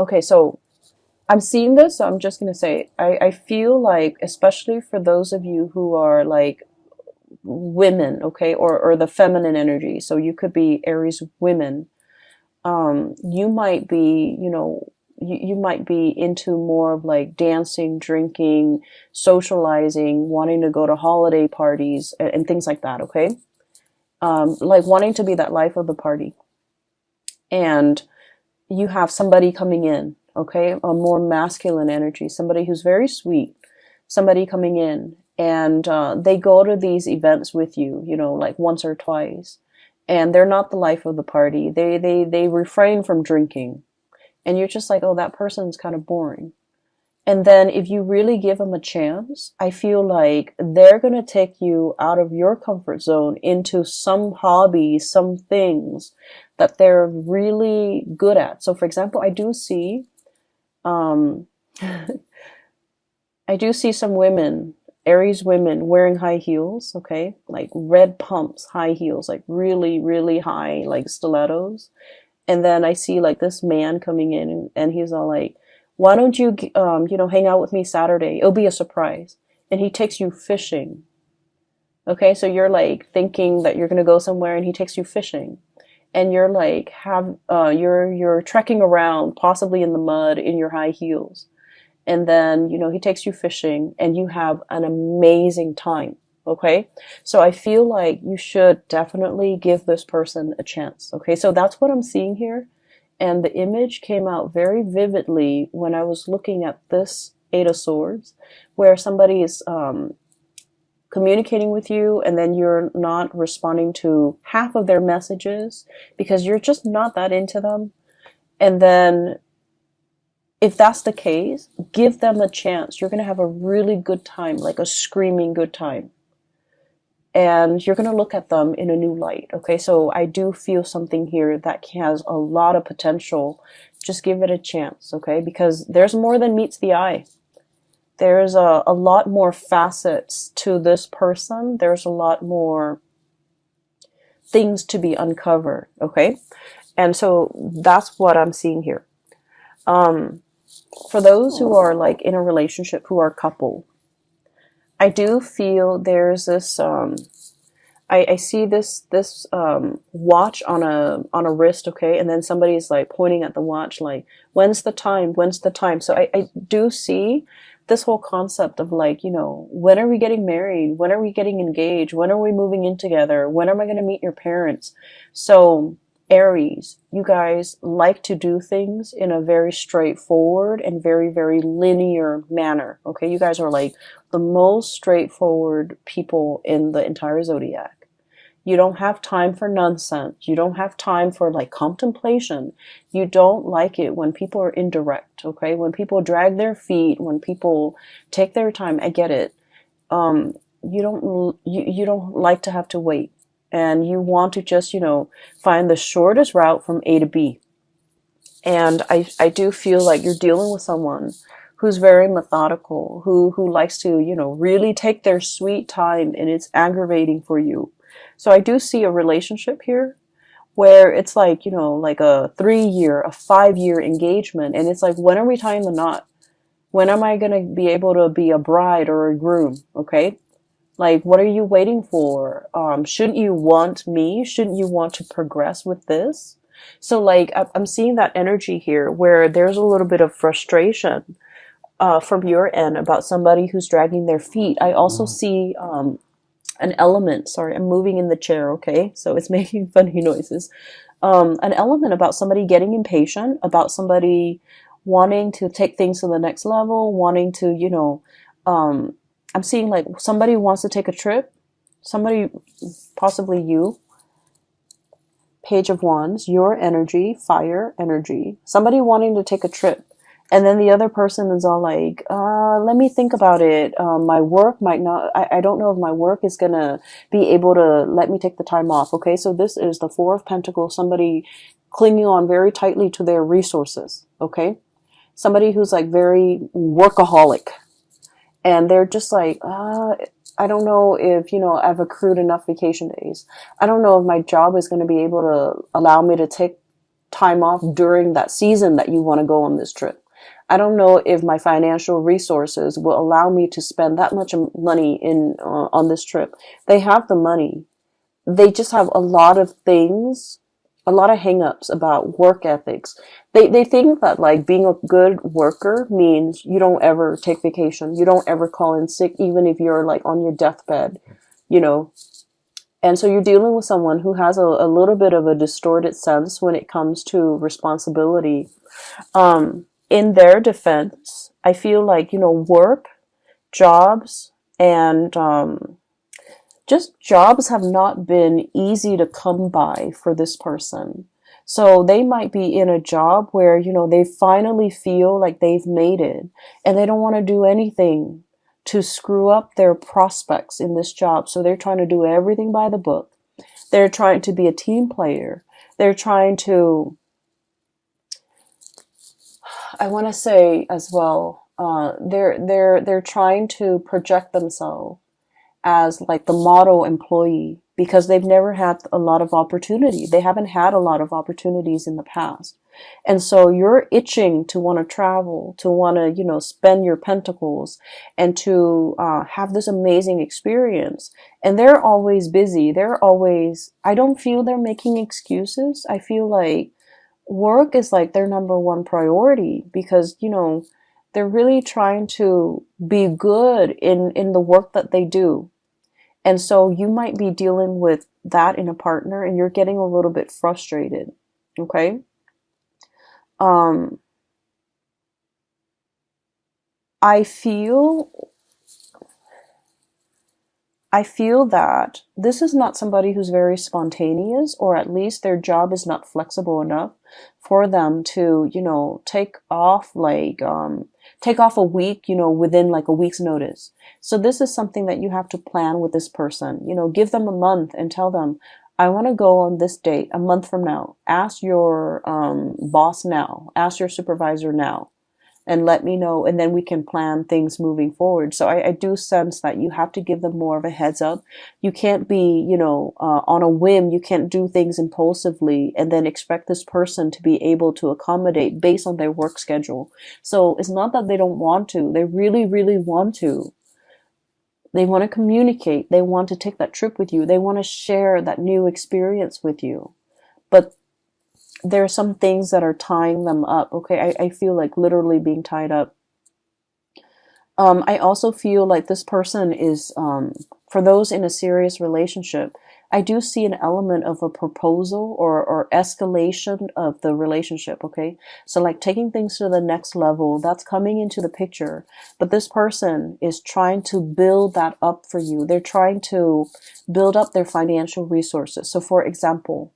Okay, so I'm seeing this, so I'm just gonna say, I feel like, especially for those of you who are like women, okay, or the feminine energy, so you could be Aries women, you might be, you might be into more of like dancing, drinking, socializing, wanting to go to holiday parties and things like that, okay? Like wanting to be that life of the party. And you have somebody coming in, okay, a more masculine energy, somebody who's very sweet, somebody coming in, and they go to these events with you, like once or twice, and they're not the life of the party. They refrain from drinking, and you're just like, oh, that person's kind of boring. And then if you really give them a chance, I feel like they're going to take you out of your comfort zone into some hobbies, some things that they're really good at. So for example, um, I do see some women, Aries women wearing high heels, okay? Like red pumps, high heels, like really, really high, like stilettos. And then I see like this man coming in and he's all like, why don't you, hang out with me Saturday? It'll be a surprise. And he takes you fishing. Okay. So you're like thinking that you're going to go somewhere and he takes you fishing. And you're like, you're trekking around, possibly in the mud in your high heels. And then, he takes you fishing and you have an amazing time. Okay. So I feel like you should definitely give this person a chance. Okay. So that's what I'm seeing here. And the image came out very vividly when I was looking at this Eight of Swords, where somebody is communicating with you and then you're not responding to half of their messages because you're just not that into them. And then if that's the case, give them a chance. You're going to have a really good time, like a screaming good time. And you're going to look at them in a new light. Okay, so I do feel something here that has a lot of potential. Just give it a chance, okay? Because there's more than meets the eye. There's a lot more facets to this person. There's a lot more things to be uncovered, okay? And so that's what I'm seeing here. For those who are like in a relationship, who are a couple, I do feel there's this I see this watch on a wrist, okay, and then somebody's like pointing at the watch like, when's the time? When's the time? So I do see this whole concept of like, when are we getting married? When are we getting engaged? When are we moving in together? When am I going to meet your parents? So Aries, you guys like to do things in a very straightforward and very, very linear manner. Okay, you guys are like the most straightforward people in the entire zodiac. You don't have time for nonsense. You don't have time for like contemplation. You don't like it when people are indirect, okay? When people drag their feet, when people take their time, I get it. You don't like to have to wait. And you want to just, find the shortest route from A to B. And I do feel like you're dealing with someone who's very methodical, who likes to, really take their sweet time, and it's aggravating for you. So I do see a relationship here where it's like, like a 3-year, a 5-year engagement. And it's like, when are we tying the knot? When am I going to be able to be a bride or a groom? Okay. Like, what are you waiting for? Shouldn't you want me? Shouldn't you want to progress with this? So like, I'm seeing that energy here where there's a little bit of frustration, from your end about somebody who's dragging their feet. I also see, an element, sorry, I'm moving in the chair, okay? So it's making funny noises. An element about somebody getting impatient, about somebody wanting to take things to the next level, wanting to, I'm seeing like somebody wants to take a trip, somebody, possibly you, Page of Wands, your energy, fire energy, somebody wanting to take a trip. And then the other person is all like, let me think about it. My work might not, I don't know if my work is going to be able to let me take the time off. Okay. So this is the Four of Pentacles, somebody clinging on very tightly to their resources. Okay. Somebody who's like very workaholic, and they're just like, I don't know if, I've accrued enough vacation days. I don't know if my job is going to be able to allow me to take time off during that season that you want to go on this trip. I don't know if my financial resources will allow me to spend that much money in on this trip. They have the money. They just have a lot of things, a lot of hangups about work ethics. They think that like being a good worker means you don't ever take vacation. You don't ever call in sick, even if you're like on your deathbed, you know. And so you're dealing with someone who has a little bit of a distorted sense when it comes to responsibility. In their defense, I feel like, work, jobs, and just jobs have not been easy to come by for this person. So they might be in a job where, they finally feel like they've made it and they don't want to do anything to screw up their prospects in this job. So they're trying to do everything by the book. They're trying to be a team player. They're trying to, I want to say as well, they're trying to project themselves as like the model employee because they've never had a lot of opportunity. They haven't had a lot of opportunities in the past. And so you're itching to want to travel, to want to, spend your pentacles and to have this amazing experience. And they're always busy. I don't feel they're making excuses. I feel like work is like their number one priority because, they're really trying to be good in the work that they do. And so you might be dealing with that in a partner and you're getting a little bit frustrated. Okay. I feel that this is not somebody who's very spontaneous, or at least their job is not flexible enough for them to, take off a week, within like a week's notice. So this is something that you have to plan with this person, give them a month and tell them, I want to go on this date a month from now. Ask your boss now, ask your supervisor now, and let me know, and then we can plan things moving forward. So I do sense that you have to give them more of a heads up. You can't be, on a whim. You can't do things impulsively and then expect this person to be able to accommodate based on their work schedule. So it's not that they don't want to. They really, really want to. They want to communicate. They want to take that trip with you. They want to share that new experience with you. But there are some things that are tying them up. Okay, I feel like literally being tied up. I also feel like this person is, for those in a serious relationship, I do see an element of a proposal or escalation of the relationship. Okay, so like taking things to the next level, that's coming into the picture. But this person is trying to build that up for you. They're trying to build up their financial resources. So for example,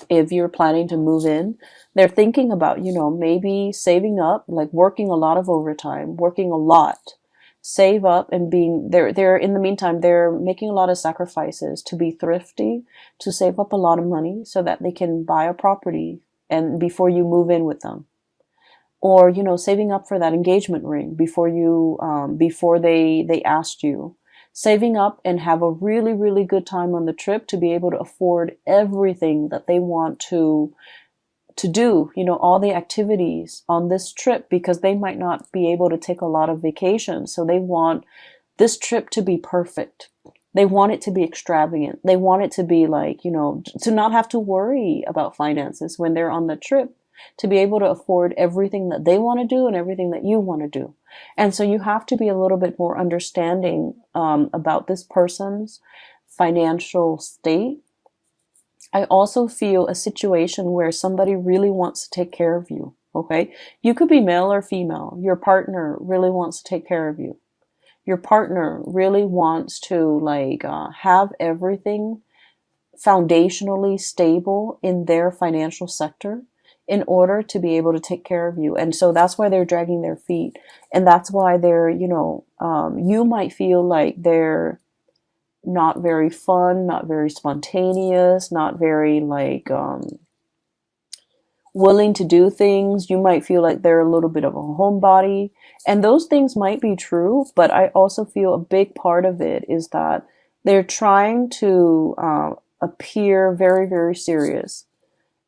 if you're planning to move in, they're thinking about, maybe saving up, like working a lot of overtime, working a lot, save up and they're in the meantime, they're making a lot of sacrifices to be thrifty, to save up a lot of money so that they can buy a property and before you move in with them. Or, saving up for that engagement ring before they asked you. Saving up and have a really, really good time on the trip to be able to afford everything that they want to do, all the activities on this trip because they might not be able to take a lot of vacations. So they want this trip to be perfect. They want it to be extravagant. They want it to be like, to not have to worry about finances when they're on the trip, to be able to afford everything that they want to do and everything that you want to do. And so you have to be a little bit more understanding about this person's financial state. I also feel a situation where somebody really wants to take care of you. Okay. You could be male or female. Your partner really wants to take care of you. Your partner really wants to have everything foundationally stable in their financial sector in order to be able to take care of you. And so that's why they're dragging their feet. And that's why they're, you might feel like they're not very fun, not very spontaneous, not very willing to do things. You might feel like they're a little bit of a homebody. And those things might be true, but I also feel a big part of it is that they're trying to appear very, very serious.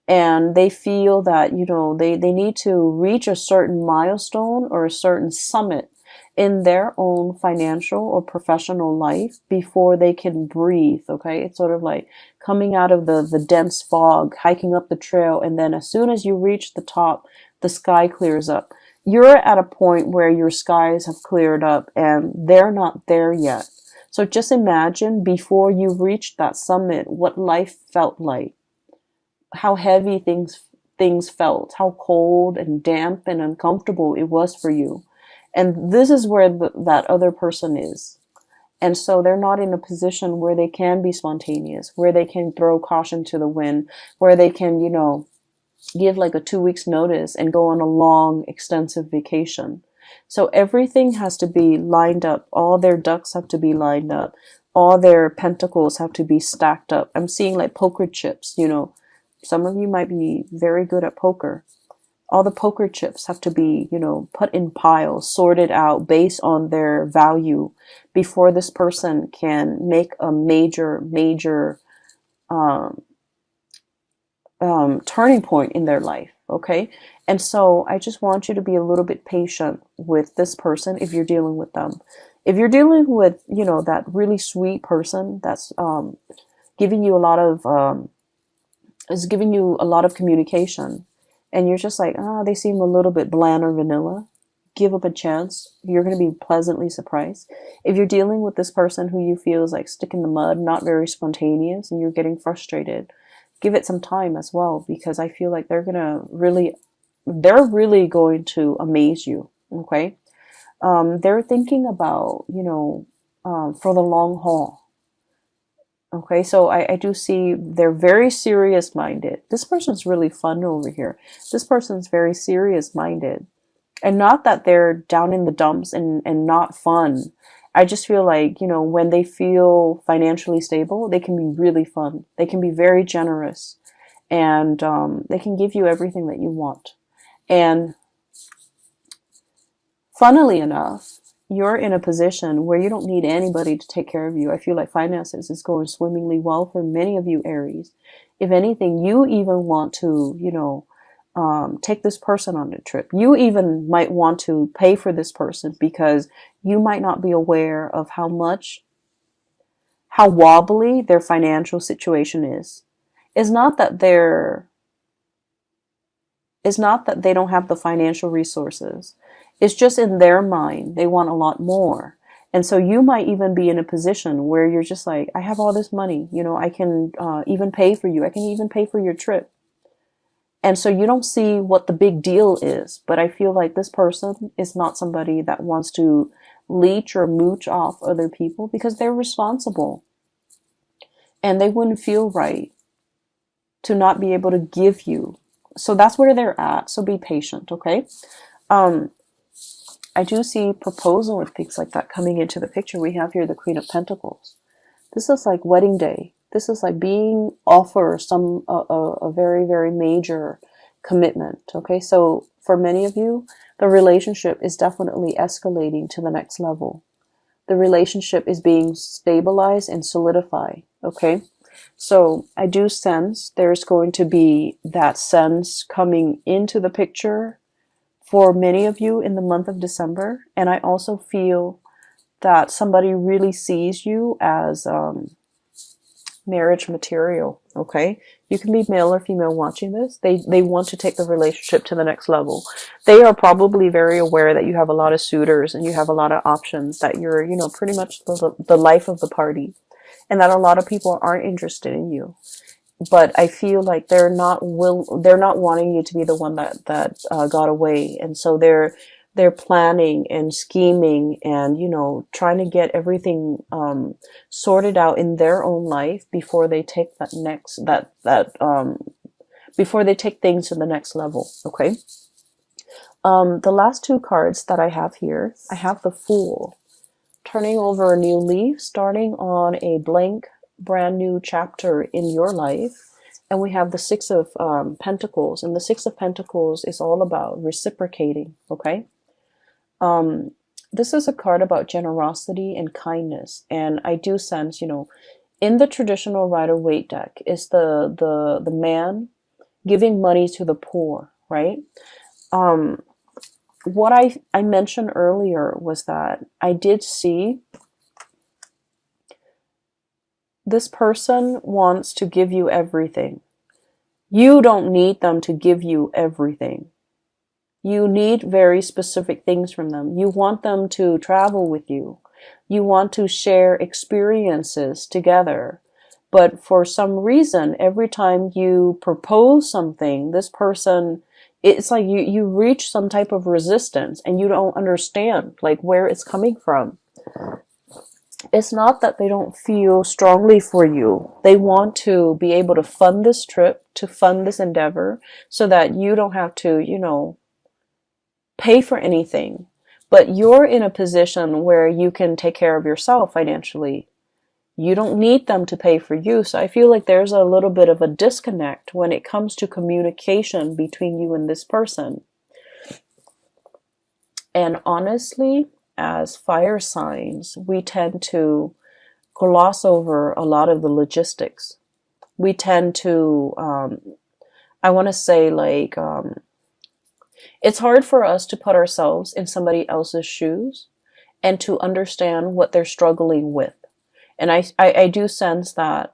and they feel that, they need to reach a certain milestone or a certain summit in their own financial or professional life before they can breathe. Okay, it's sort of like coming out of the dense fog, hiking up the trail, and then as soon as you reach the top, the sky clears up. You're at a point where your skies have cleared up and they're not there yet. So just imagine before you reached that summit what life felt like, how heavy things felt, how cold and damp and uncomfortable it was for you. And this is where that other person is. And so they're not in a position where they can be spontaneous, where they can throw caution to the wind, where they can, give like a 2 weeks notice and go on a long, extensive vacation. So everything has to be lined up. All their ducks have to be lined up. All their pentacles have to be stacked up. I'm seeing like poker chips, Some of you might be very good at poker. All the poker chips have to be, put in piles, sorted out based on their value before this person can make a major turning point in their life. Okay. And so I just want you to be a little bit patient with this person if you're dealing with them. If you're dealing with, that really sweet person that's giving you a lot of, is giving you a lot of communication, and you're just like, they seem a little bit bland or vanilla, give up a chance. You're going to be pleasantly surprised. If you're dealing with this person who you feel is like stick in the mud, not very spontaneous, and you're getting frustrated, give it some time as well, because I feel like they're really going to amaze you. Okay. They're thinking about, for the long haul. Okay, so I do see they're very serious minded. This person's really fun over here. This person's very serious minded. And not that they're down in the dumps and not fun. I just feel like, when they feel financially stable, they can be really fun. They can be very generous. And they can give you everything that you want. And funnily enough, you're in a position where you don't need anybody to take care of you. I feel like finances is going swimmingly well for many of you, Aries. If anything, you even want to, take this person on a trip. You even might want to pay for this person because you might not be aware of how wobbly their financial situation is. It's not that they don't have the financial resources. It's just in their mind, they want a lot more. And so you might even be in a position where you're just like, I have all this money, I can even pay for you. I can even pay for your trip. And so you don't see what the big deal is. But I feel like this person is not somebody that wants to leech or mooch off other people because they're responsible. And they wouldn't feel right to not be able to give you. So that's where they're at. So be patient, okay? I do see proposal and things like that coming into the picture. We have here the Queen of Pentacles. This is like wedding day. This is like being offered a very, very major commitment. Okay, so for many of you, the relationship is definitely escalating to the next level. The relationship is being stabilized and solidified. Okay, so I do sense there's going to be that sense coming into the picture for many of you in the month of December. And I also feel that somebody really sees you as marriage material, okay? You can be male or female watching this. They want to take the relationship to the next level. They are probably very aware that you have a lot of suitors and you have a lot of options, that you're, pretty much the life of the party, and that a lot of people aren't interested in you. But I feel like they're not wanting you to be the one that got away, and so they're planning and scheming and trying to get everything sorted out in their own life before they take before they take things to the next level. Okay. The last two cards that I have here, I have the Fool, turning over a new leaf, starting on a blank brand new chapter in your life. And we have the Six of Pentacles, and the Six of Pentacles is all about reciprocating. Okay. This is a card about generosity and kindness, and I do sense, in the traditional Rider-Waite deck is the man giving money to the poor, right? Um, what I mentioned earlier was that I did see this person wants to give you everything. You don't need them to give you everything. You need very specific things from them. You want them to travel with you. You want to share experiences together. But for some reason, every time you propose something, this person, it's like you reach some type of resistance and you don't understand like where it's coming from. It's not that they don't feel strongly for you. They want to be able to fund this trip, to fund this endeavor, so that you don't have to, pay for anything. But you're in a position where you can take care of yourself financially. You don't need them to pay for you. So I feel like there's a little bit of a disconnect when it comes to communication between you and this person. And honestly, as fire signs, we tend to gloss over a lot of the logistics. We tend to, I want to say, like, it's hard for us to put ourselves in somebody else's shoes and to understand what they're struggling with. And I do sense that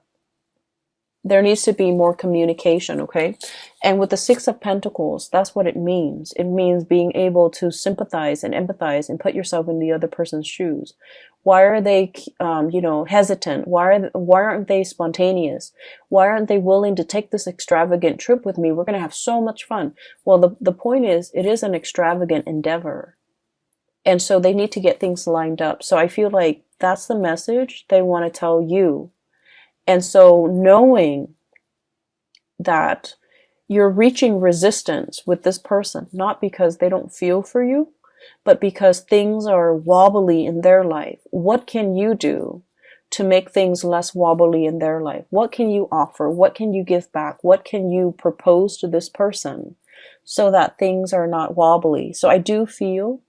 there needs to be more communication, okay? And with the Six of Pentacles, that's what it means. It means being able to sympathize and empathize and put yourself in the other person's shoes. Why are they, hesitant? Why aren't they spontaneous? Why aren't they willing to take this extravagant trip with me? We're going to have so much fun. Well, the point is, it is an extravagant endeavor. And so they need to get things lined up. So I feel like that's the message they want to tell you. And so knowing that you're reaching resistance with this person, not because they don't feel for you, but because things are wobbly in their life. What can you do to make things less wobbly in their life? What can you offer? What can you give back? What can you propose to this person so that things are not wobbly? So I do feel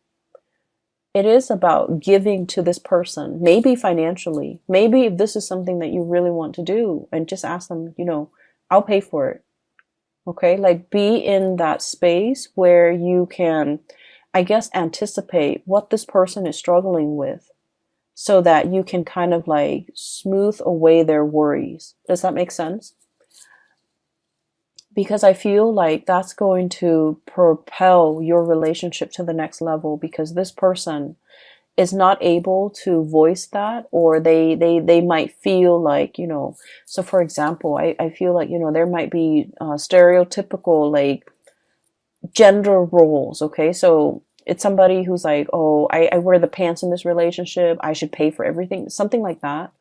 it is about giving to this person, maybe financially. Maybe if this is something that you really want to do, and just ask them, I'll pay for it. Okay? Like, be in that space where you can, I guess, anticipate what this person is struggling with so that you can kind of like smooth away their worries. Does that make sense? Because I feel like that's going to propel your relationship to the next level, because this person is not able to voice that, or they might feel like, so for example, I feel like, there might be stereotypical like gender roles. Okay. So it's somebody who's like, oh, I wear the pants in this relationship. I should pay for everything. Something like that.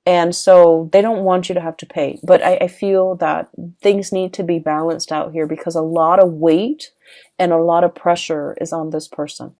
And so they don't want you to have to pay. But I feel that things need to be balanced out here, because a lot of weight and a lot of pressure is on this person.